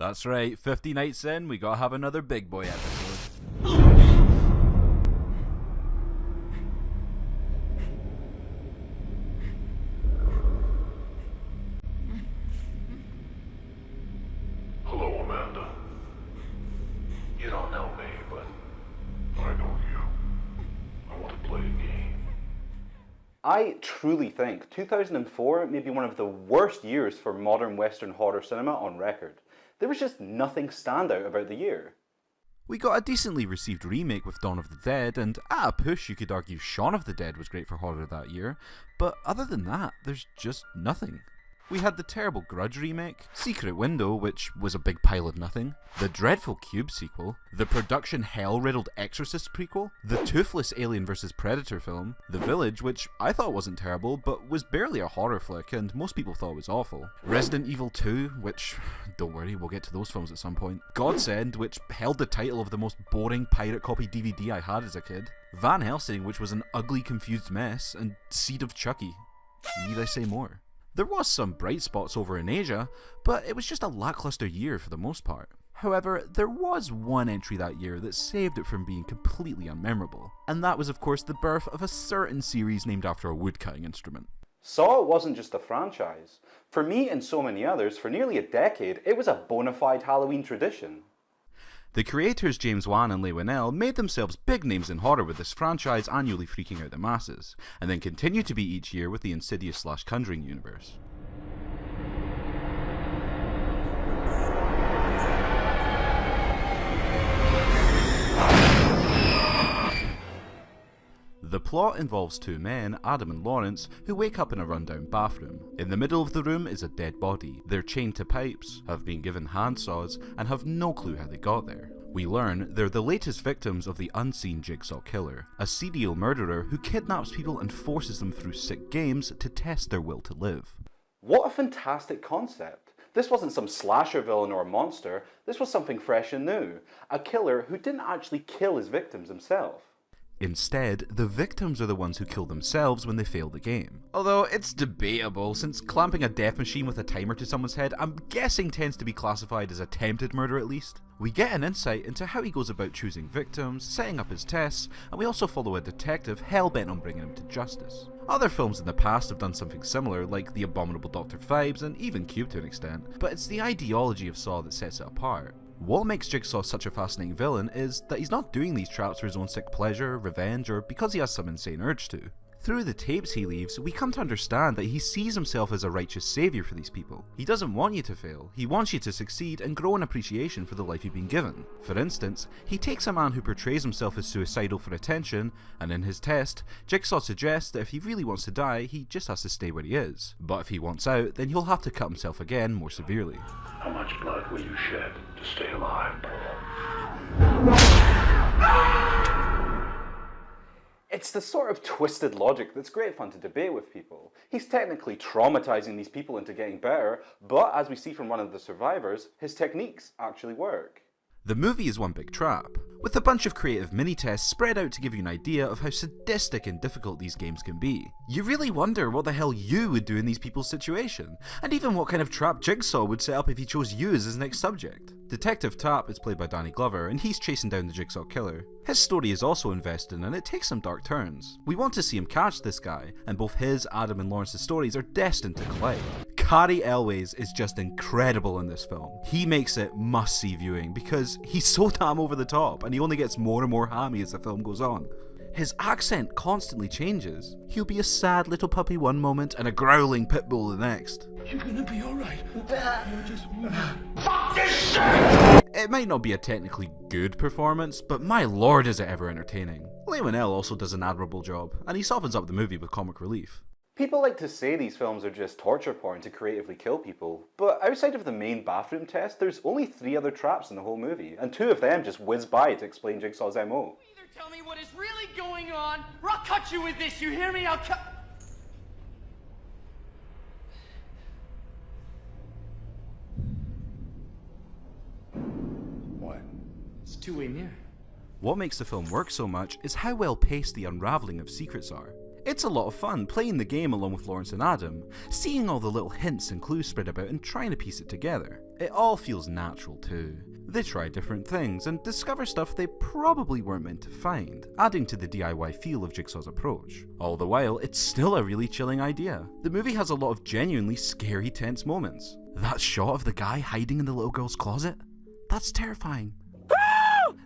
That's right, 50 nights in, we gotta have another big boy episode. Hello, Amanda. You don't know me, but I know you. I want to play a game. I truly think 2004 may be one of the worst years for modern Western horror cinema on record. There was just nothing standout about the year. We got a decently received remake with Dawn of the Dead, and at a push you could argue Shaun of the Dead was great for horror that year, but other than that, there's just nothing. We had the terrible Grudge remake, Secret Window, which was a big pile of nothing, the dreadful Cube sequel, the production hell-riddled Exorcist prequel, the toothless Alien vs Predator film, The Village, which I thought wasn't terrible, but was barely a horror flick and most people thought was awful, Resident Evil 2, which, don't worry, we'll get to those films at some point, Godsend, which held the title of the most boring pirate copy DVD I had as a kid, Van Helsing, which was an ugly confused mess, and Seed of Chucky. Need I say more? There was some bright spots over in Asia, but it was just a lackluster year for the most part. However, there was one entry that year that saved it from being completely unmemorable, and that was of course the birth of a certain series named after a woodcutting instrument. Saw wasn't just a franchise. For me and so many others, for nearly a decade, it was a bona fide Halloween tradition. The creators James Wan and Leigh Whannell made themselves big names in horror with this franchise annually freaking out the masses, and then continue to be each year with the Insidious/Conjuring universe. The plot involves two men, Adam and Lawrence, who wake up in a rundown bathroom. In the middle of the room is a dead body. They're chained to pipes, have been given handsaws, and have no clue how they got there. We learn they're the latest victims of the unseen Jigsaw Killer, a serial murderer who kidnaps people and forces them through sick games to test their will to live. What a fantastic concept. This wasn't some slasher villain or monster, this was something fresh and new. A killer who didn't actually kill his victims himself. Instead, the victims are the ones who kill themselves when they fail the game. Although it's debatable, since clamping a death machine with a timer to someone's head I'm guessing tends to be classified as attempted murder at least. We get an insight into how he goes about choosing victims, setting up his tests, and we also follow a detective hell-bent on bringing him to justice. Other films in the past have done something similar, like The Abominable Dr. Phibes and even Cube to an extent, but it's the ideology of Saw that sets it apart. What makes Jigsaw such a fascinating villain is that he's not doing these traps for his own sick pleasure, revenge, or because he has some insane urge to. Through the tapes he leaves, we come to understand that he sees himself as a righteous saviour for these people. He doesn't want you to fail, he wants you to succeed and grow in appreciation for the life you've been given. For instance, he takes a man who portrays himself as suicidal for attention, and in his test, Jigsaw suggests that if he really wants to die, he just has to stay where he is. But if he wants out, then he'll have to cut himself again more severely. How much blood will you shed to stay alive, Paul? It's the sort of twisted logic that's great fun to debate with people. He's technically traumatizing these people into getting better, but as we see from one of the survivors, his techniques actually work. The movie is one big trap, with a bunch of creative mini-tests spread out to give you an idea of how sadistic and difficult these games can be. You really wonder what the hell you would do in these people's situation, and even what kind of trap Jigsaw would set up if he chose you as his next subject. Detective Tapp is played by Danny Glover, and he's chasing down the Jigsaw Killer. His story is also invested in and it takes some dark turns. We want to see him catch this guy, and both his, Adam and Lawrence's stories are destined to collide. Cary Elwes is just incredible in this film. He makes it must-see viewing because he's so damn over the top and he only gets more and more hammy as the film goes on. His accent constantly changes. He'll be a sad little puppy one moment and a growling pit bull the next. You're gonna be alright. You're just fuck this shit! It might not be a technically good performance, but my lord is it ever entertaining. Leigh Whannell also does an admirable job, and he softens up the movie with comic relief. People like to say these films are just torture porn to creatively kill people, but outside of the main bathroom test, there's only 3 other traps in the whole movie, and 2 of them just whiz by to explain Jigsaw's MO. Either tell me what is really going on, or I'll cut you with this, you hear me? I'll cut... What? It's a two-way mirror. What makes the film work so much is how well paced the unravelling of secrets are. It's a lot of fun playing the game along with Lawrence and Adam, seeing all the little hints and clues spread about and trying to piece it together. It all feels natural too. They try different things and discover stuff they probably weren't meant to find, adding to the DIY feel of Jigsaw's approach. All the while, it's still a really chilling idea. The movie has a lot of genuinely scary, tense moments. That shot of the guy hiding in the little girl's closet? That's terrifying.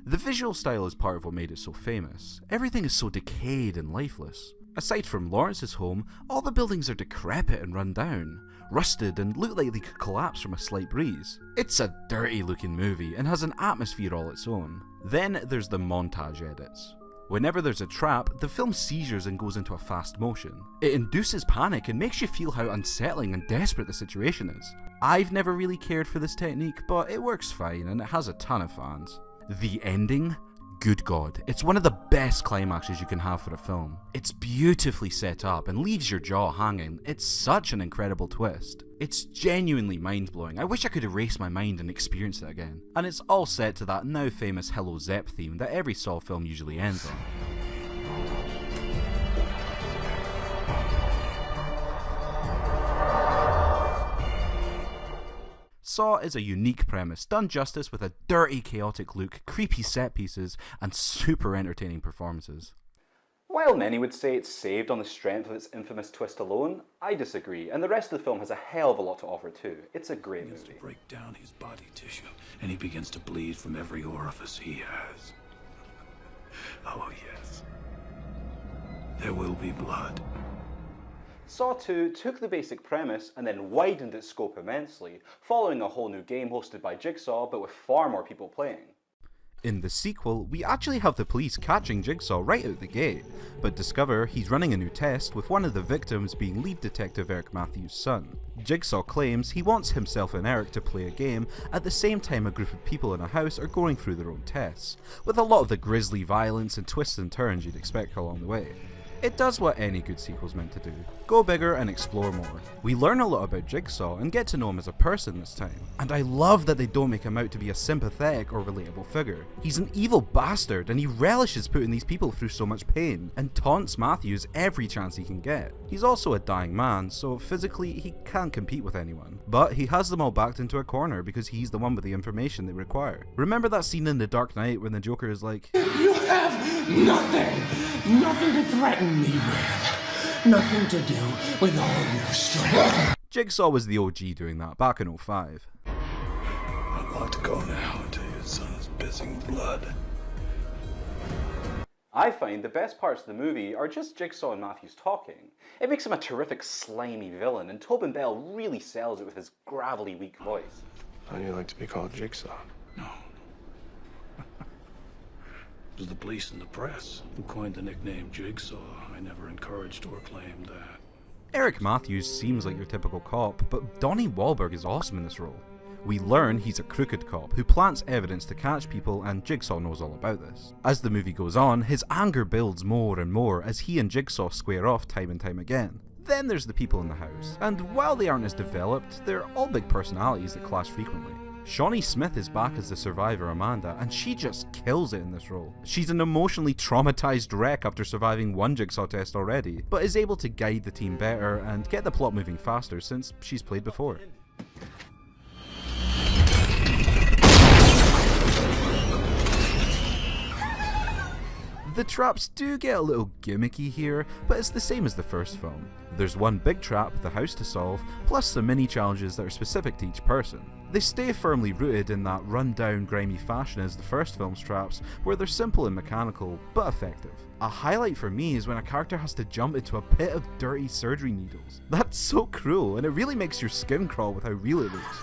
The visual style is part of what made it so famous. Everything is so decayed and lifeless. Aside from Lawrence's home, all the buildings are decrepit and run down, rusted and look like they could collapse from a slight breeze. It's a dirty looking movie and has an atmosphere all its own. Then there's the montage edits. Whenever there's a trap, the film seizures and goes into a fast motion. It induces panic and makes you feel how unsettling and desperate the situation is. I've never really cared for this technique, but it works fine and it has a ton of fans. The ending? Good God, it's one of the best climaxes you can have for a film. It's beautifully set up and leaves your jaw hanging. It's such an incredible twist. It's genuinely mind-blowing. I wish I could erase my mind and experience it again. And it's all set to that now famous Hello Zep theme that every Saw film usually ends on. Saw is a unique premise, done justice with a dirty, chaotic look, creepy set pieces, and super entertaining performances. While many would say it's saved on the strength of its infamous twist alone, I disagree, and the rest of the film has a hell of a lot to offer too. It's a great movie. To break down his body tissue, and he begins to bleed from every orifice he has. Oh yes, there will be blood. Saw 2 took the basic premise and then widened its scope immensely, following a whole new game hosted by Jigsaw but with far more people playing. In the sequel, we actually have the police catching Jigsaw right out the gate, but discover he's running a new test with one of the victims being lead detective Eric Matthews' son. Jigsaw claims he wants himself and Eric to play a game at the same time a group of people in a house are going through their own tests, with a lot of the grisly violence and twists and turns you'd expect along the way. It does what any good sequel's meant to do. Go bigger and explore more. We learn a lot about Jigsaw and get to know him as a person this time. And I love that they don't make him out to be a sympathetic or relatable figure. He's an evil bastard and he relishes putting these people through so much pain and taunts Matthews every chance he can get. He's also a dying man, so physically he can't compete with anyone. But he has them all backed into a corner because he's the one with the information they require. Remember that scene in The Dark Knight when the Joker is like, "You have nothing to threaten me with. Nothing to do with all your strength." Jigsaw was the OG doing that back in 2005. I'd like to go now until your son is pissing blood. I find the best parts of the movie are just Jigsaw and Matthews talking. It makes him a terrific slimy villain, and Tobin Bell really sells it with his gravelly, weak voice. How'd you like to be called Jigsaw? No. It was the police and the press who coined the nickname Jigsaw. I never encouraged or claimed that. Eric Matthews seems like your typical cop, but Donnie Wahlberg is awesome in this role. We learn he's a crooked cop who plants evidence to catch people, and Jigsaw knows all about this. As the movie goes on, his anger builds more and more as he and Jigsaw square off time and time again. Then there's the people in the house, and while they aren't as developed, they're all big personalities that clash frequently. Shawnee Smith is back as the survivor Amanda, and she just kills it in this role. She's an emotionally traumatized wreck after surviving one Jigsaw test already, but is able to guide the team better and get the plot moving faster since she's played before. The traps do get a little gimmicky here, but it's the same as the first film. There's one big trap, the house to solve, plus some mini challenges that are specific to each person. They stay firmly rooted in that run-down, grimy fashion as the first film's traps, where they're simple and mechanical, but effective. A highlight for me is when a character has to jump into a pit of dirty surgery needles. That's so cruel, and it really makes your skin crawl with how real it looks.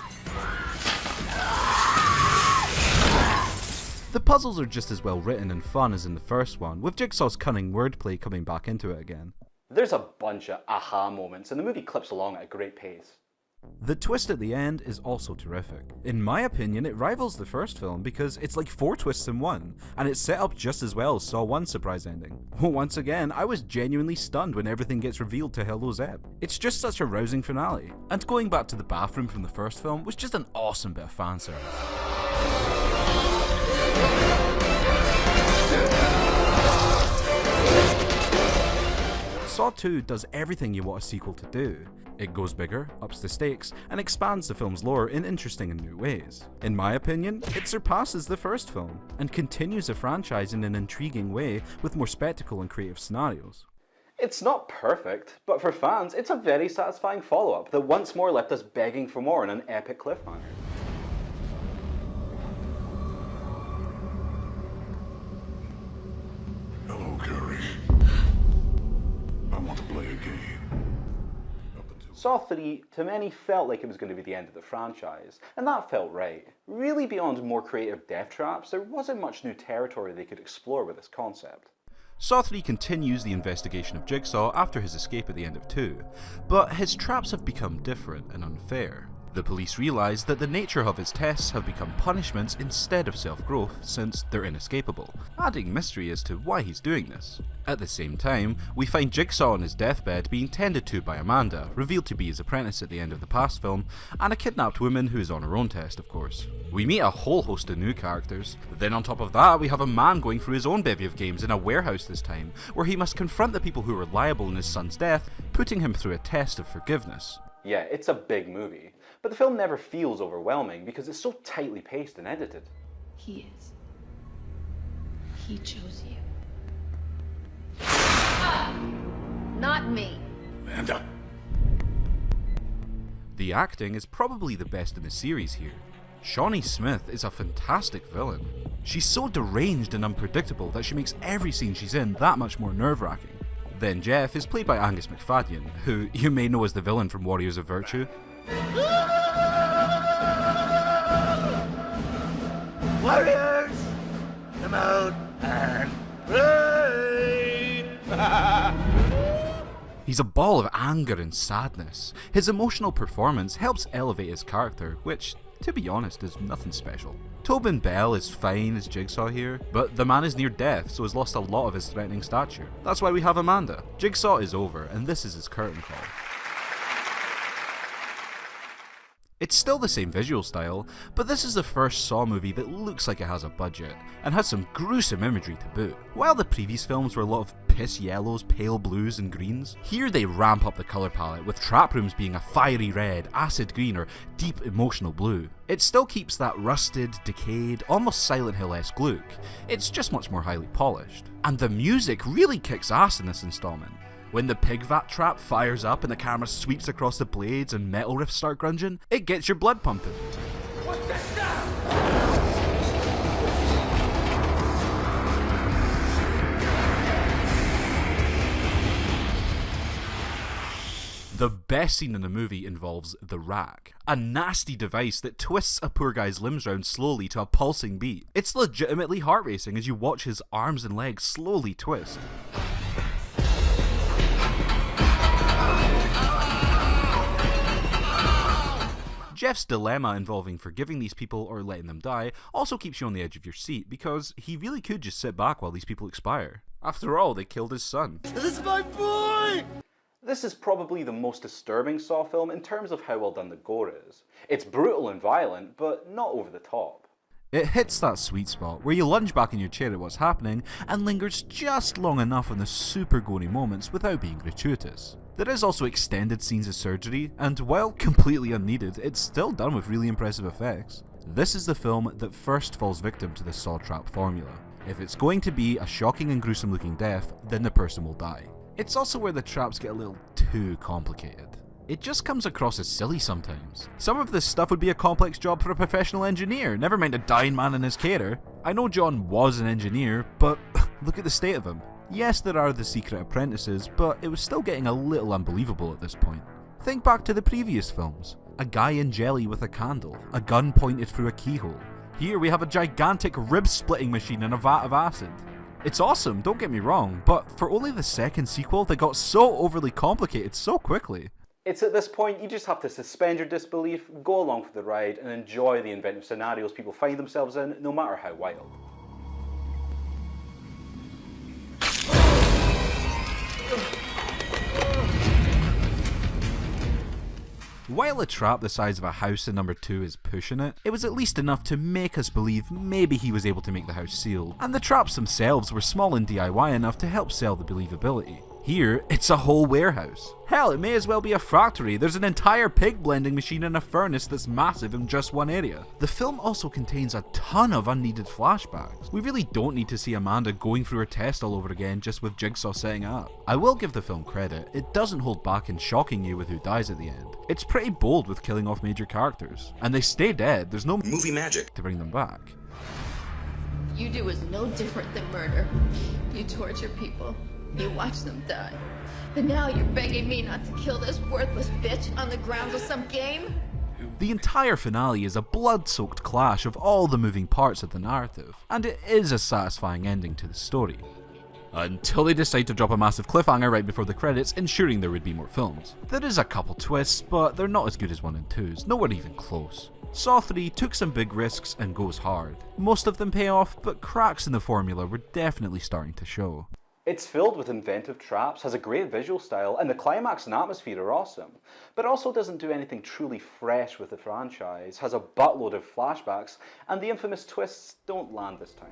The puzzles are just as well written and fun as in the first one, with Jigsaw's cunning wordplay coming back into it again. There's a bunch of aha moments, and the movie clips along at a great pace. The twist at the end is also terrific. In my opinion, it rivals the first film because it's like 4 twists in one, and it's set up just as well as Saw 1's surprise ending. Once again, I was genuinely stunned when everything gets revealed to Hello Zeb. It's just such a rousing finale. And going back to the bathroom from the first film was just an awesome bit of fanservice. Saw 2 does everything you want a sequel to do. It goes bigger, ups the stakes, and expands the film's lore in interesting and new ways. In my opinion, it surpasses the first film, and continues the franchise in an intriguing way with more spectacle and creative scenarios. It's not perfect, but for fans, it's a very satisfying follow-up that once more left us begging for more on an epic cliffhanger. Hello, Carrie. I want to play a game. Saw 3, to many, felt like it was going to be the end of the franchise, and that felt right. Really, beyond more creative death traps, there wasn't much new territory they could explore with this concept. Saw 3 continues the investigation of Jigsaw after his escape at the end of 2, but his traps have become different and unfair. The police realise that the nature of his tests have become punishments instead of self-growth since they're inescapable, adding mystery as to why he's doing this. At the same time, we find Jigsaw on his deathbed being tended to by Amanda, revealed to be his apprentice at the end of the past film, and a kidnapped woman who is on her own test, of course. We meet a whole host of new characters. Then on top of that, we have a man going through his own bevy of games in a warehouse this time, where he must confront the people who were liable in his son's death, putting him through a test of forgiveness. Yeah, it's a big movie, but the film never feels overwhelming because it's so tightly paced and edited. He is. He chose you. Not me. Amanda. The acting is probably the best in the series here. Shawnee Smith is a fantastic villain. She's so deranged and unpredictable that she makes every scene she's in that much more nerve-wracking. Then Jeff is played by Angus McFadden, who you may know as the villain from Warriors of Virtue. Warriors, come out and play! He's a ball of anger and sadness. His emotional performance helps elevate his character, which, to be honest, is nothing special. Tobin Bell is fine as Jigsaw here, but the man is near death, so has lost a lot of his threatening stature. That's why we have Amanda. Jigsaw is over, and this is his curtain call. It's still the same visual style, but this is the first Saw movie that looks like it has a budget, and has some gruesome imagery to boot. While the previous films were a lot of piss yellows, pale blues and greens, here they ramp up the colour palette, with trap rooms being a fiery red, acid green or deep emotional blue. It still keeps that rusted, decayed, almost Silent Hill-esque look, it's just much more highly polished. And the music really kicks ass in this installment. When the pig vat trap fires up and the camera sweeps across the blades and metal riffs start grunging, it gets your blood pumping. What's that sound? The best scene in the movie involves the rack, a nasty device that twists a poor guy's limbs round slowly to a pulsing beat. It's legitimately heart-racing as you watch his arms and legs slowly twist. Jeff's dilemma involving forgiving these people or letting them die also keeps you on the edge of your seat, because he really could just sit back while these people expire. After all, they killed his son. This is my boy! This is probably the most disturbing Saw film in terms of how well done the gore is. It's brutal and violent, but not over the top. It hits that sweet spot where you lunge back in your chair at what's happening and lingers just long enough on the super gory moments without being gratuitous. There is also extended scenes of surgery, and while completely unneeded, it's still done with really impressive effects. This is the film that first falls victim to the Saw trap formula. If it's going to be a shocking and gruesome looking death, then the person will die. It's also where the traps get a little too complicated. It just comes across as silly sometimes. Some of this stuff would be a complex job for a professional engineer, never mind a dying man and his carer. I know John was an engineer, but look at the state of him. Yes, there are the secret apprentices, but it was still getting a little unbelievable at this point. Think back to the previous films. A guy in jelly with a candle, a gun pointed through a keyhole. Here we have a gigantic rib-splitting machine and a vat of acid. It's awesome, don't get me wrong, but for only the second sequel, they got so overly complicated so quickly. It's at this point you just have to suspend your disbelief, go along for the ride, and enjoy the inventive scenarios people find themselves in, no matter how wild. While a trap the size of a house in number 2 is pushing it, it was at least enough to make us believe maybe he was able to make the house sealed, and the traps themselves were small and DIY enough to help sell the believability. Here, it's a whole warehouse. Hell, it may as well be a factory. There's an entire pig blending machine and a furnace that's massive in just one area. The film also contains a ton of unneeded flashbacks. We really don't need to see Amanda going through her test all over again just with Jigsaw setting up. I will give the film credit, it doesn't hold back in shocking you with who dies at the end. It's pretty bold with killing off major characters. And they stay dead, there's no movie magic to bring them back. You do is no different than murder. You torture people. You watch them die. And now you're begging me not to kill this worthless bitch on the grounds of some game? The entire finale is a blood-soaked clash of all the moving parts of the narrative, and it is a satisfying ending to the story. Until they decide to drop a massive cliffhanger right before the credits, ensuring there would be more films. There is a couple twists, but they're not as good as 1 and 2's, nowhere even close. Saw 3 took some big risks and goes hard. Most of them pay off, but cracks in the formula were definitely starting to show. It's filled with inventive traps, has a great visual style, and the climax and atmosphere are awesome. But also doesn't do anything truly fresh with the franchise, has a buttload of flashbacks, and the infamous twists don't land this time.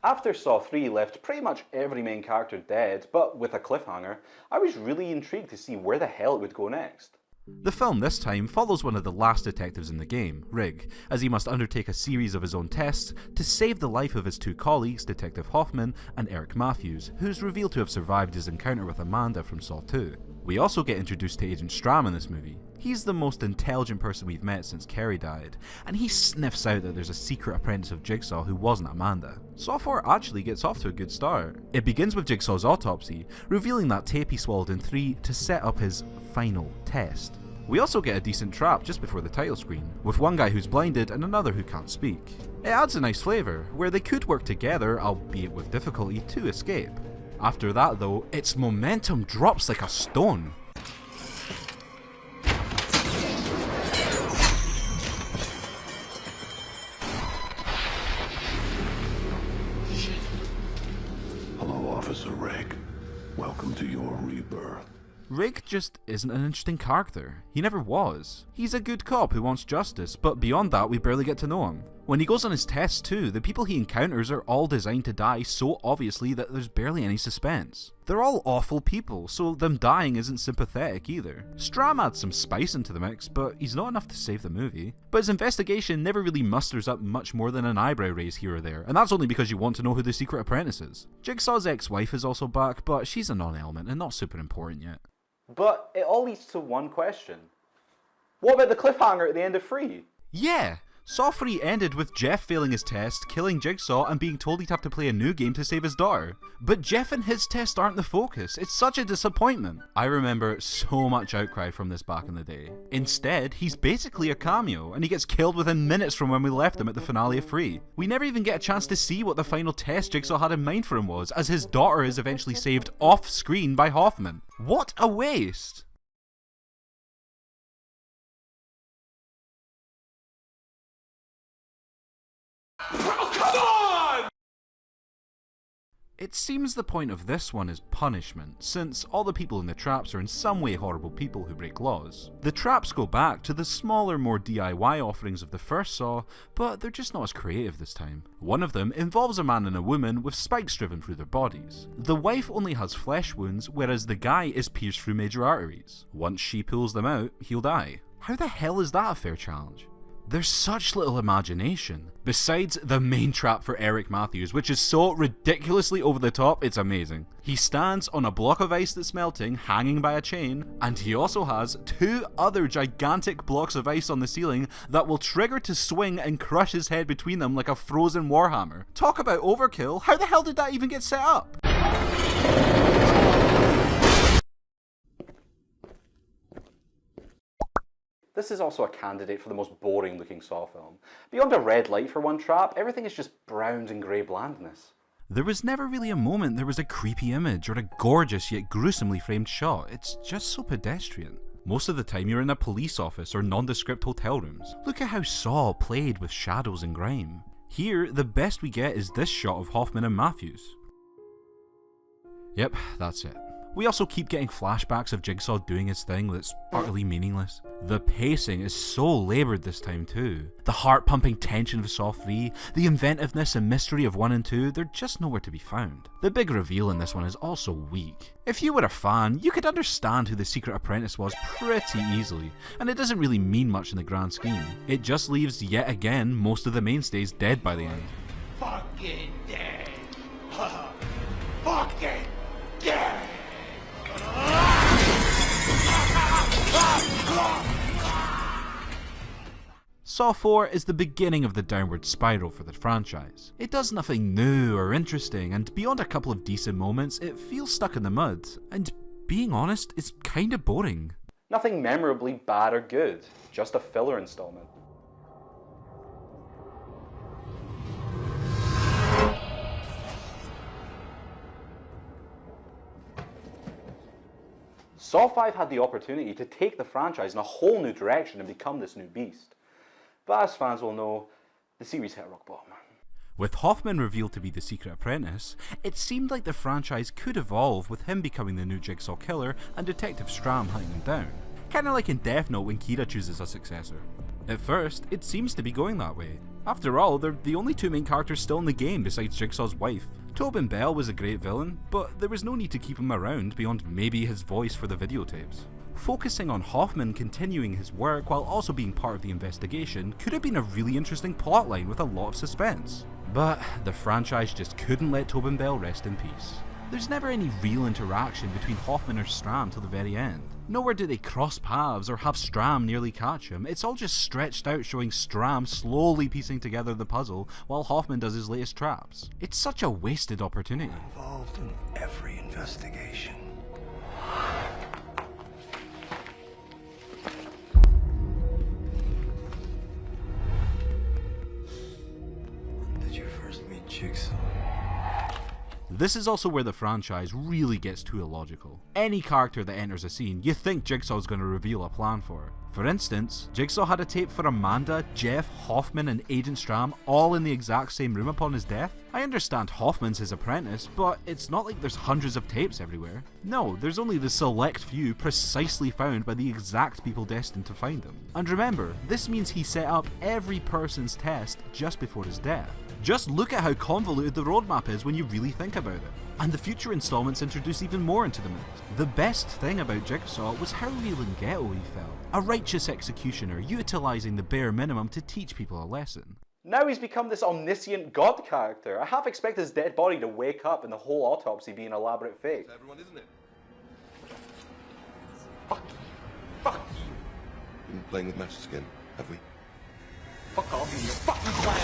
After Saw 3 left pretty much every main character dead, but with a cliffhanger, I was really intrigued to see where the hell it would go next. The film this time follows one of the last detectives in the game, Rig, as he must undertake a series of his own tests to save the life of his 2 colleagues, Detective Hoffman and Eric Matthews, who's revealed to have survived his encounter with Amanda from Saw 2. We also get introduced to Agent Stram in this movie. He's the most intelligent person we've met since Kerry died, and he sniffs out that there's a secret apprentice of Jigsaw who wasn't Amanda. Saw 4 actually gets off to a good start. It begins with Jigsaw's autopsy, revealing that tape he swallowed in 3 to set up his final test. We also get a decent trap just before the title screen, with one guy who's blinded and another who can't speak. It adds a nice flavour, where they could work together, albeit with difficulty, to escape. After that though, its momentum drops like a stone. Hello, Officer Rick. Welcome to your rebirth. Rig just isn't an interesting character. He never was. He's a good cop who wants justice, but beyond that we barely get to know him. When he goes on his tests too, the people he encounters are all designed to die so obviously that there's barely any suspense. They're all awful people, so them dying isn't sympathetic either. Stram adds some spice into the mix, but he's not enough to save the movie. But his investigation never really musters up much more than an eyebrow raise here or there, and that's only because you want to know who the secret apprentice is. Jigsaw's ex-wife is also back, but she's a non-element and not super important yet. But it all leads to one question. What about the cliffhanger at the end of 3? Yeah! Saw 3 ended with Jeff failing his test, killing Jigsaw and being told he'd have to play a new game to save his daughter. But Jeff and his test aren't the focus, it's such a disappointment. I remember so much outcry from this back in the day. Instead, he's basically a cameo, and he gets killed within minutes from when we left him at the finale of 3. We never even get a chance to see what the final test Jigsaw had in mind for him was, as his daughter is eventually saved off screen by Hoffman. What a waste! Oh, come on! It seems the point of this one is punishment, since all the people in the traps are in some way horrible people who break laws. The traps go back to the smaller, more DIY offerings of the first Saw, but they're just not as creative this time. One of them involves a man and a woman with spikes driven through their bodies. The wife only has flesh wounds, whereas the guy is pierced through major arteries. Once she pulls them out, he'll die. How the hell is that a fair challenge? There's such little imagination. Besides the main trap for Eric Matthews, which is so ridiculously over the top, it's amazing. He stands on a block of ice that's melting, hanging by a chain, and he also has 2 other gigantic blocks of ice on the ceiling that will trigger to swing and crush his head between them like a frozen warhammer. Talk about overkill, how the hell did that even get set up? This is also a candidate for the most boring looking Saw film. Beyond a red light for one trap, everything is just brown and grey blandness. There was never really a moment there was a creepy image or a gorgeous yet gruesomely framed shot. It's just so pedestrian. Most of the time you're in a police office or nondescript hotel rooms. Look at how Saw played with shadows and grime. Here, the best we get is this shot of Hoffman and Matthews. Yep, that's it. We also keep getting flashbacks of Jigsaw doing his thing that's utterly meaningless. The pacing is so laboured this time too. The heart-pumping tension of Saw 3, the inventiveness and mystery of 1 and 2, they're just nowhere to be found. The big reveal in this one is also weak. If you were a fan, you could understand who the secret apprentice was pretty easily, and it doesn't really mean much in the grand scheme. It just leaves, yet again, most of the mainstays dead by the end. Fucking dead. Fucking dead. Saw 4 is the beginning of the downward spiral for the franchise. It does nothing new or interesting, and beyond a couple of decent moments, it feels stuck in the mud, and being honest, it's kinda boring. Nothing memorably bad or good, just a filler installment. Saw 5 had the opportunity to take the franchise in a whole new direction and become this new beast. But as fans will know, the series hit rock bottom. With Hoffman revealed to be the secret apprentice, it seemed like the franchise could evolve with him becoming the new Jigsaw killer and Detective Strahm hunting him down. Kinda like in Death Note when Kira chooses a successor. At first, it seems to be going that way. After all, they're the only two main characters still in the game besides Jigsaw's wife. Tobin Bell was a great villain, but there was no need to keep him around beyond maybe his voice for the videotapes. Focusing on Hoffman continuing his work while also being part of the investigation could have been a really interesting plotline with a lot of suspense. But the franchise just couldn't let Tobin Bell rest in peace. There's never any real interaction between Hoffman or Strahm till the very end. Nowhere do they cross paths or have Strahm nearly catch him. It's all just stretched out showing Strahm slowly piecing together the puzzle while Hoffman does his latest traps. It's such a wasted opportunity. Involved in every investigation. When did you first meet Jigsaw? This is also where the franchise really gets too illogical. Any character that enters a scene, you think Jigsaw's going to reveal a plan for. For instance, Jigsaw had a tape for Amanda, Jeff, Hoffman and Agent Strahm all in the exact same room upon his death. I understand Hoffman's his apprentice, but it's not like there's hundreds of tapes everywhere. No, there's only the select few precisely found by the exact people destined to find them. And remember, this means he set up every person's test just before his death. Just look at how convoluted the roadmap is when you really think about it. And the future installments introduce even more into the mix. The best thing about Jigsaw was how real and ghetto he felt. A righteous executioner utilising the bare minimum to teach people a lesson. Now he's become this omniscient god character. I half expect his dead body to wake up and the whole autopsy be an elaborate fake. Everyone, isn't it? Fuck you. Fuck you. We've been playing with matches again, have we? Fuck off in your fucking plan.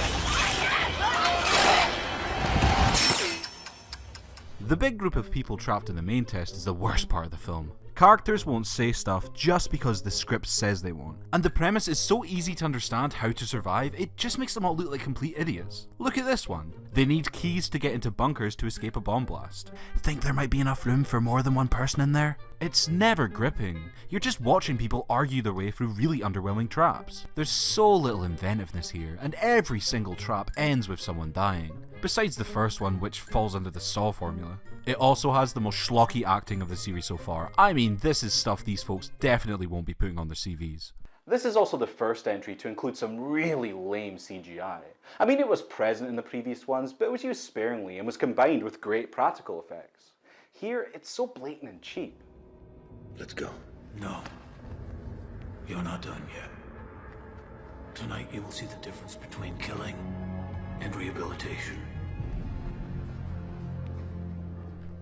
The big group of people trapped in the main test is the worst part of the film. Characters won't say stuff just because the script says they won't. And the premise is so easy to understand how to survive, it just makes them all look like complete idiots. Look at this one. They need keys to get into bunkers to escape a bomb blast. Think there might be enough room for more than one person in there? It's never gripping. You're just watching people argue their way through really underwhelming traps. There's so little inventiveness here, and every single trap ends with someone dying. Besides the first one, which falls under the Saw formula. It also has the most schlocky acting of the series so far. I mean, this is stuff these folks definitely won't be putting on their CVs. This is also the first entry to include some really lame CGI. I mean, it was present in the previous ones, but it was used sparingly and was combined with great practical effects. Here, it's so blatant and cheap. Let's go. No. You're not done yet. Tonight you will see the difference between killing and rehabilitation.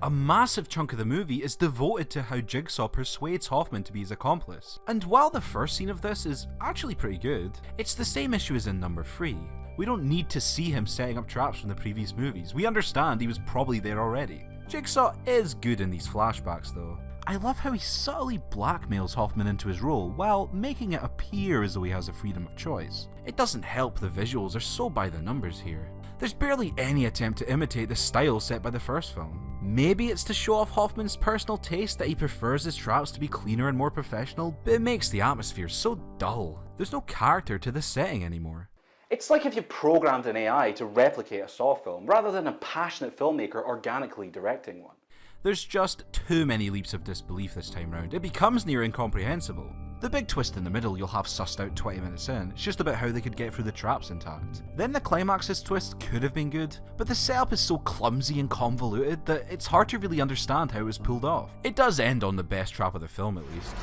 A massive chunk of the movie is devoted to how Jigsaw persuades Hoffman to be his accomplice. And while the first scene of this is actually pretty good, it's the same issue as in number 3. We don't need to see him setting up traps from the previous movies. We understand he was probably there already. Jigsaw is good in these flashbacks though. I love how he subtly blackmails Hoffman into his role while making it appear as though he has the freedom of choice. It doesn't help the visuals are so by the numbers here. There's barely any attempt to imitate the style set by the first film. Maybe it's to show off Hoffman's personal taste that he prefers his traps to be cleaner and more professional, but it makes the atmosphere so dull. There's no character to the setting anymore. It's like if you programmed an AI to replicate a Saw film, rather than a passionate filmmaker organically directing one. There's just too many leaps of disbelief this time round. It becomes near incomprehensible. The big twist in the middle you'll have sussed out 20 minutes in. It's just about how they could get through the traps intact. Then the climax's twist could have been good, but the setup is so clumsy and convoluted that it's hard to really understand how it was pulled off. It does end on the best trap of the film at least.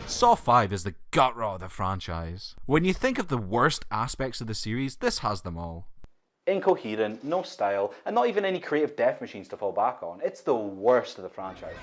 Saw 5 is the gut rot of the franchise. When you think of the worst aspects of the series, this has them all. Incoherent, no style, and not even any creative death machines to fall back on. It's the worst of the franchise.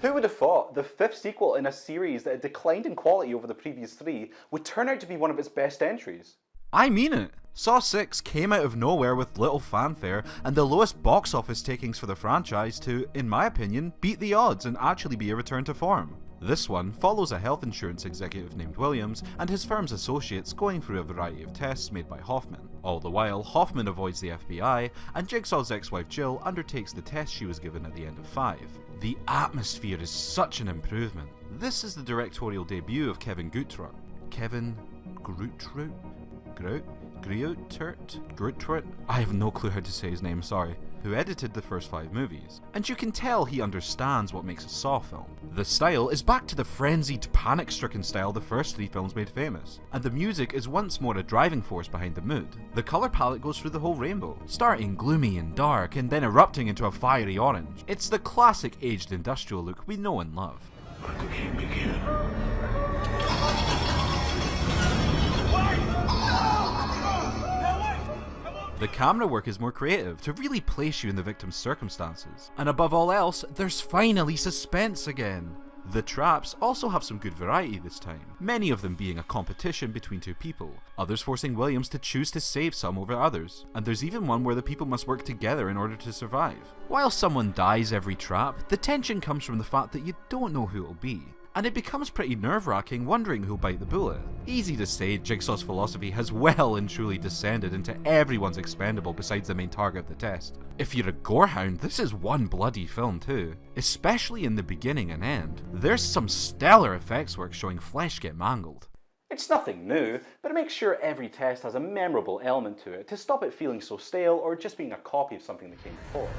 Who would have thought the fifth sequel in a series that had declined in quality over the previous three would turn out to be one of its best entries? I mean it! Saw 6 came out of nowhere with little fanfare and the lowest box office takings for the franchise to, in my opinion, beat the odds and actually be a return to form. This one follows a health insurance executive named Williams and his firm's associates going through a variety of tests made by Hoffman. All the while, Hoffman avoids the FBI and Jigsaw's ex-wife Jill undertakes the test she was given at the end of 5. The atmosphere is such an improvement. This is the directorial debut of Kevin Guttrout. Kevin Guttrout? Guttrout? I have no clue how to say his name, sorry. Who edited the first 5 movies. And you can tell he understands what makes a Saw film. The style is back to the frenzied, panic-stricken style the first 3 films made famous. And the music is once more a driving force behind the mood. The colour palette goes through the whole rainbow, starting gloomy and dark and then erupting into a fiery orange. It's the classic aged industrial look we know and love. Let the game begin. The camera work is more creative, to really place you in the victim's circumstances. And above all else, there's finally suspense again. The traps also have some good variety this time, many of them being a competition between 2 people, others forcing Williams to choose to save some over others, and there's even one where the people must work together in order to survive. While someone dies every trap, the tension comes from the fact that you don't know who it'll be. And it becomes pretty nerve-wracking wondering who'll bite the bullet. Easy to say, Jigsaw's philosophy has well and truly descended into everyone's expendable besides the main target of the test. If you're a gorehound, this is one bloody film too. Especially in the beginning and end. There's some stellar effects work showing flesh get mangled. It's nothing new, but it makes sure every test has a memorable element to it to stop it feeling so stale or just being a copy of something that came before.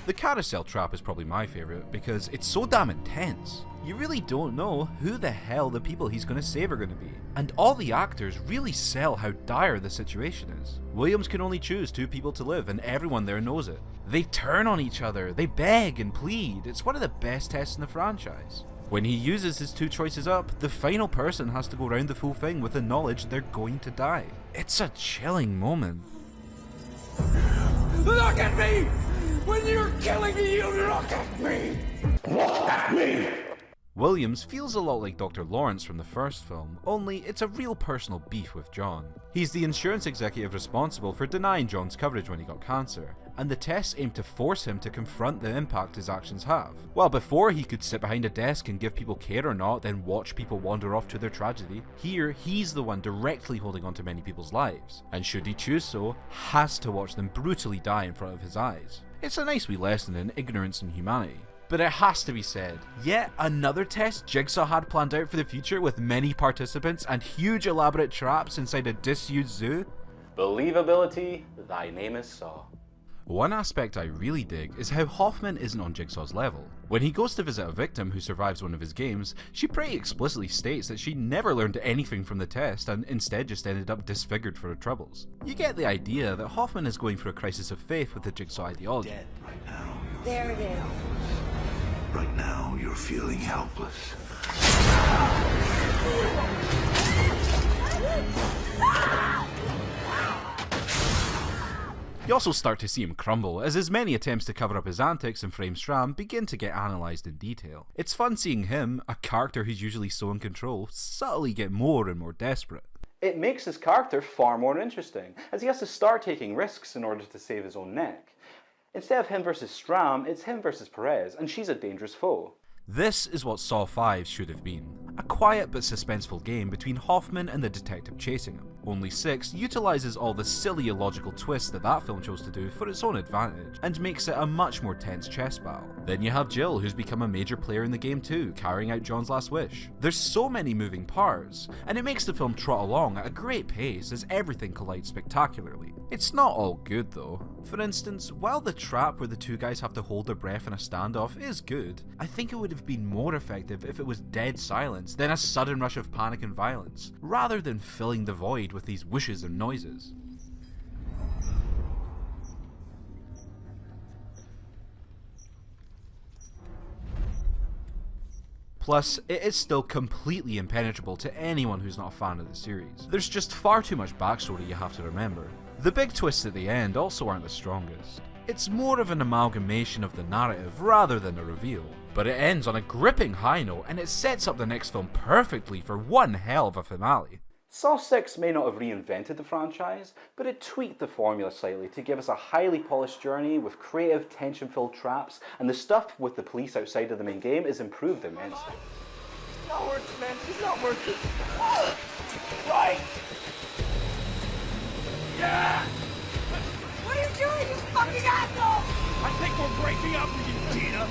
The carousel trap is probably my favourite because it's so damn intense. You really don't know who the hell the people he's going to save are going to be. And all the actors really sell how dire the situation is. Williams can only choose 2 people to live and everyone there knows it. They turn on each other, they beg and plead. It's one of the best tests in the franchise. When he uses his 2 choices up, the final person has to go round the full thing with the knowledge they're going to die. It's a chilling moment. Look at me! When you're killing me, you look at me! Look at me! Williams feels a lot like Dr. Lawrence from the first film, only it's a real personal beef with John. He's the insurance executive responsible for denying John's coverage when he got cancer, and the tests aim to force him to confront the impact his actions have. While before he could sit behind a desk and give people care or not, then watch people wander off to their tragedy, here he's the one directly holding on to many people's lives, and should he choose so, has to watch them brutally die in front of his eyes. It's a nice wee lesson in ignorance and humanity. But it has to be said, yet another test Jigsaw had planned out for the future with many participants and huge elaborate traps inside a disused zoo? Believability, thy name is Saw. One aspect I really dig is how Hoffman isn't on Jigsaw's level. When he goes to visit a victim who survives one of his games, she pretty explicitly states that she never learned anything from the test and instead just ended up disfigured for her troubles. You get the idea that Hoffman is going through a crisis of faith with the Jigsaw ideology. Dead right now. There it is. Right now, you're feeling helpless. You also start to see him crumble, as his many attempts to cover up his antics and frame Schramm begin to get analysed in detail. It's fun seeing him, a character who's usually so in control, subtly get more and more desperate. It makes his character far more interesting, as he has to start taking risks in order to save his own neck. Instead of him versus Schramm, it's him versus Perez, and she's a dangerous foe. This is what Saw 5 should have been. A quiet but suspenseful game between Hoffman and the detective chasing him. Only 6 utilises all the silly illogical twists that film chose to do for its own advantage, and makes it a much more tense chess battle. Then you have Jill, who's become a major player in the game too, carrying out John's last wish. There's so many moving parts, and it makes the film trot along at a great pace as everything collides spectacularly. It's not all good though. For instance, while the trap where the two guys have to hold their breath in a standoff is good, I think it would have been more effective if it was dead silence, then a sudden rush of panic and violence, rather than filling the void with these whooshes and noises. Plus, it is still completely impenetrable to anyone who's not a fan of the series. There's just far too much backstory you have to remember. The big twists at the end also aren't the strongest. It's more of an amalgamation of the narrative rather than a reveal. But it ends on a gripping high note, and it sets up the next film perfectly for one hell of a finale. Saw 6 may not have reinvented the franchise, but it tweaked the formula slightly to give us a highly polished journey with creative, tension-filled traps, and the stuff with the police outside of the main game is improved immensely. It's not worth it, man. It's not worth it. Right! Yeah! What are you doing, you fucking asshole? I think we're breaking up with you, Tina.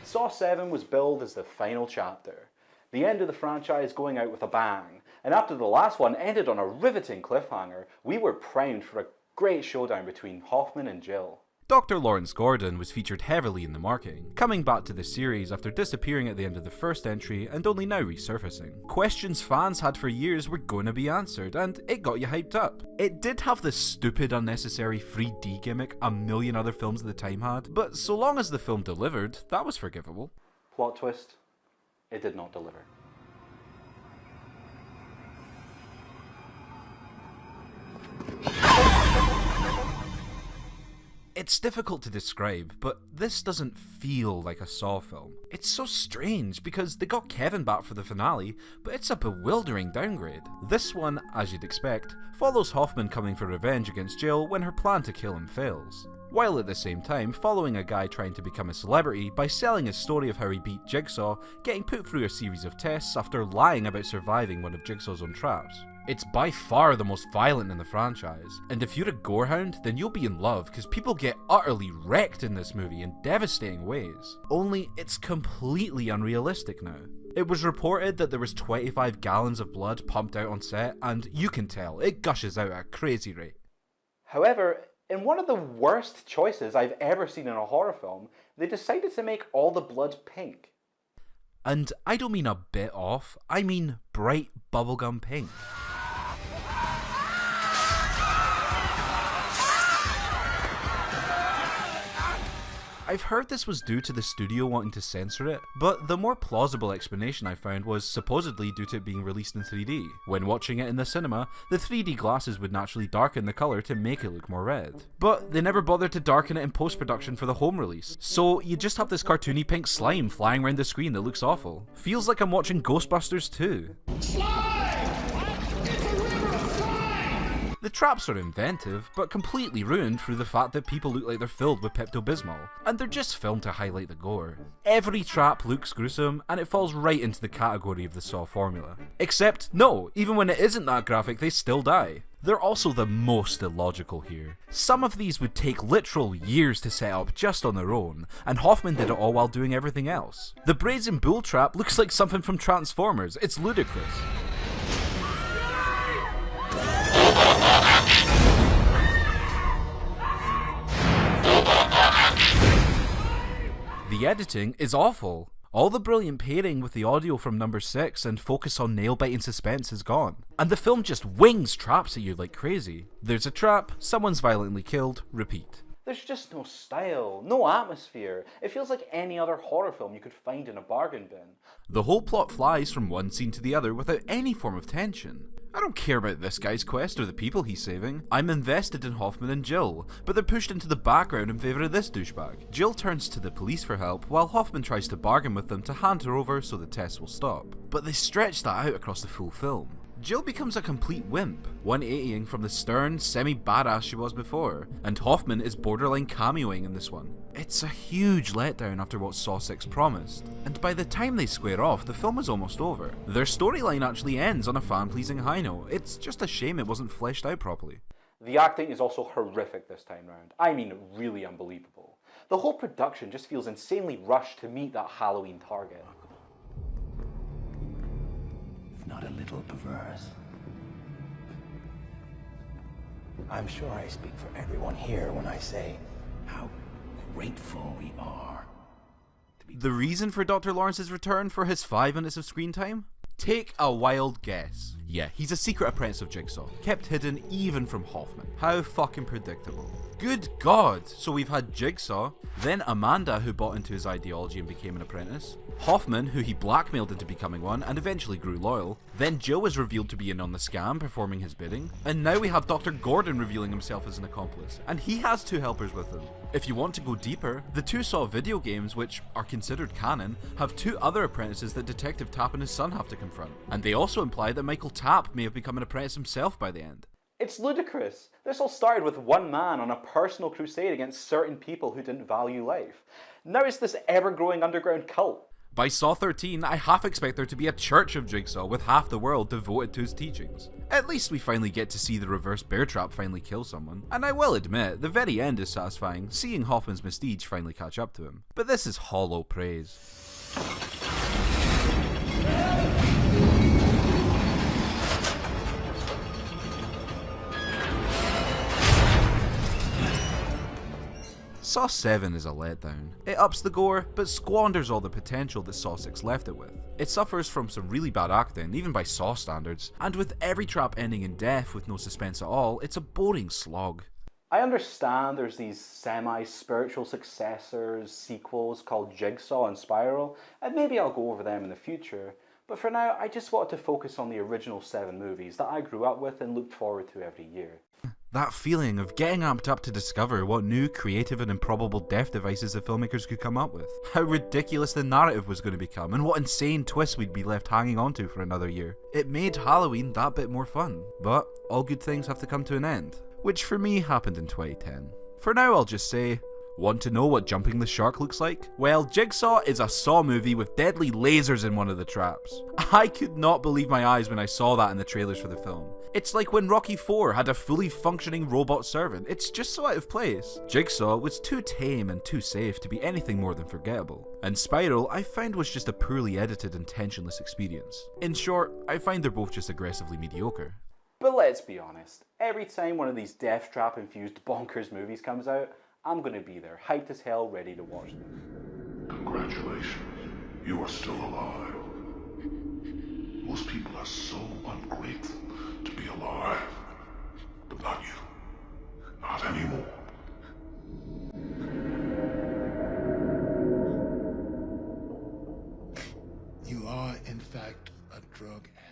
Saw 7 was billed as the final chapter, the end of the franchise going out with a bang, and after the last one ended on a riveting cliffhanger, we were primed for a great showdown between Hoffman and Jill. Dr. Lawrence Gordon was featured heavily in the marketing, coming back to the series after disappearing at the end of the first entry and only now resurfacing. Questions fans had for years were going to be answered, and it got you hyped up. It did have the stupid, unnecessary 3D gimmick a million other films at the time had, but so long as the film delivered, that was forgivable. Plot twist, it did not deliver. It's difficult to describe, but this doesn't feel like a Saw film. It's so strange because they got Kevin back for the finale, but it's a bewildering downgrade. This one, as you'd expect, follows Hoffman coming for revenge against Jill when her plan to kill him fails, while at the same time following a guy trying to become a celebrity by selling his story of how he beat Jigsaw, getting put through a series of tests after lying about surviving one of Jigsaw's own traps. It's by far the most violent in the franchise, and if you're a gorehound, then you'll be in love because people get utterly wrecked in this movie in devastating ways. Only it's completely unrealistic now. It was reported that there was 25 gallons of blood pumped out on set, and you can tell, it gushes out at a crazy rate. However, in one of the worst choices I've ever seen in a horror film, they decided to make all the blood pink. And I don't mean a bit off, I mean bright bubblegum pink. I've heard this was due to the studio wanting to censor it, but the more plausible explanation I found was supposedly due to it being released in 3D. When watching it in the cinema, the 3D glasses would naturally darken the colour to make it look more red. But they never bothered to darken it in post-production for the home release, so you just have this cartoony pink slime flying around the screen that looks awful. Feels like I'm watching Ghostbusters 2. The traps are inventive, but completely ruined through the fact that people look like they're filled with Pepto-Bismol, and they're just filmed to highlight the gore. Every trap looks gruesome, and it falls right into the category of the Saw formula. Except, no, even when it isn't that graphic, they still die. They're also the most illogical here. Some of these would take literal years to set up just on their own, and Hoffman did it all while doing everything else. The brazen bull trap looks like something from Transformers, it's ludicrous. The editing is awful. All the brilliant pairing with the audio from number 6 and focus on nail-biting suspense is gone. And the film just wings traps at you like crazy. There's a trap, someone's violently killed, repeat. There's just no style, no atmosphere. It feels like any other horror film you could find in a bargain bin. The whole plot flies from one scene to the other without any form of tension. I don't care about this guy's quest or the people he's saving. I'm invested in Hoffman and Jill, but they're pushed into the background in favour of this douchebag. Jill turns to the police for help, while Hoffman tries to bargain with them to hand her over so the tests will stop. But they stretch that out across the full film. Jill becomes a complete wimp, 180ing from the stern, semi-badass she was before, and Hoffman is borderline cameoing in this one. It's a huge letdown after what Saw 6 promised, and by the time they square off, the film is almost over. Their storyline actually ends on a fan-pleasing high note. It's just a shame it wasn't fleshed out properly. The acting is also horrific this time round. I mean, really unbelievable. The whole production just feels insanely rushed to meet that Halloween target. If not a little perverse. I'm sure I speak for everyone here when I say how grateful we are. The reason for Dr. Lawrence's return for his 5 minutes of screen time? Take a wild guess. Yeah, he's a secret apprentice of Jigsaw, kept hidden even from Hoffman. How fucking predictable. Good God! So we've had Jigsaw, then Amanda, who bought into his ideology and became an apprentice, Hoffman, who he blackmailed into becoming one and eventually grew loyal, then Jill was revealed to be in on the scam, performing his bidding, and now we have Dr. Gordon revealing himself as an accomplice, and he has 2 helpers with him. If you want to go deeper, the 2 Saw video games, which are considered canon, have 2 other apprentices that Detective Tapp and his son have to confront, and they also imply that Michael Tapp may have become an apprentice himself by the end. It's ludicrous. This all started with one man on a personal crusade against certain people who didn't value life. Now it's this ever-growing underground cult. By Saw 13, I half expect there to be a church of Jigsaw with half the world devoted to his teachings. At least we finally get to see the reverse bear trap finally kill someone. And I will admit, the very end is satisfying, seeing Hoffman's prestige finally catch up to him. But this is hollow praise. Saw 7 is a letdown. It ups the gore, but squanders all the potential that Saw 6 left it with. It suffers from some really bad acting, even by Saw standards, and with every trap ending in death with no suspense at all, it's a boring slog. I understand there's these semi-spiritual successors, sequels called Jigsaw and Spiral, and maybe I'll go over them in the future, but for now I just wanted to focus on the original 7 movies that I grew up with and looked forward to every year. That feeling of getting amped up to discover what new creative and improbable death devices the filmmakers could come up with, how ridiculous the narrative was going to become, and what insane twists we'd be left hanging onto for another year. It made Halloween that bit more fun, but all good things have to come to an end, which for me happened in 2010. For now I'll just say, want to know what jumping the shark looks like? Well, Jigsaw is a Saw movie with deadly lasers in one of the traps. I could not believe my eyes when I saw that in the trailers for the film. It's like when Rocky IV had a fully functioning robot servant. It's just so out of place. Jigsaw was too tame and too safe to be anything more than forgettable. And Spiral I found was just a poorly edited and tensionless experience. In short, I find they're both just aggressively mediocre. But let's be honest, every time one of these death trap infused bonkers movies comes out, I'm gonna be there, hyped as hell, ready to watch them. Congratulations, you are still alive. Most people are so ungrateful to be alive. But not you. Not anymore. You are, in fact, a drug addict.